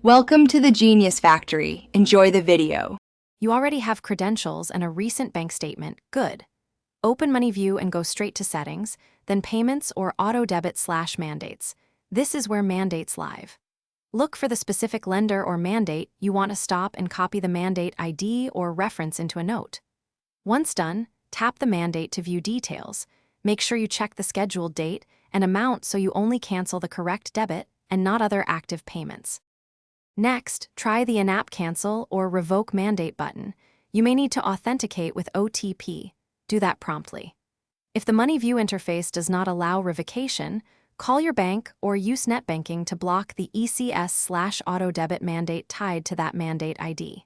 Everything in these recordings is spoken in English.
Welcome to the Genius Factory. Enjoy the video. You already have credentials and a recent bank statement. Good. Open Moneyview and go straight to Settings, then Payments or Auto Debit/Mandates. This is where Mandates live. Look for the specific lender or mandate you want to stop and copy the mandate ID or reference into a note. Once done, tap the mandate to view details. Make sure you check the scheduled date and amount so you only cancel the correct debit and not other active payments. Next, try the in-app cancel or revoke mandate button. You may need to authenticate with OTP. Do that promptly. If the Moneyview interface does not allow revocation, call your bank or use net banking to block the ECS/auto debit mandate tied to that mandate ID.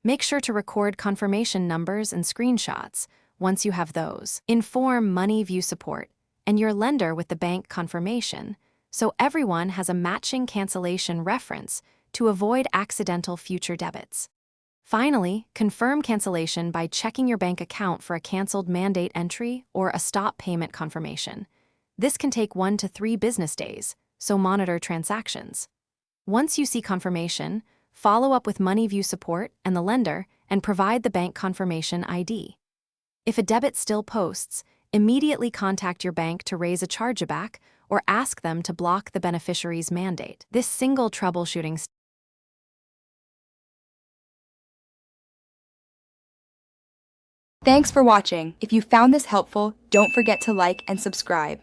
Make sure to record confirmation numbers and screenshots. Once you have those, inform Moneyview support and your lender with the bank confirmation, so everyone has a matching cancellation reference to avoid accidental future debits. Finally, confirm cancellation by checking your bank account for a canceled mandate entry or a stop payment confirmation. This can take 1 to 3 business days, so monitor transactions. Once you see confirmation, follow up with Moneyview support and the lender and provide the bank confirmation ID. If a debit still posts, immediately contact your bank to raise a chargeback or ask them to block the beneficiary's mandate. This single troubleshooting Thanks for watching. If you found this helpful, don't forget to like and subscribe.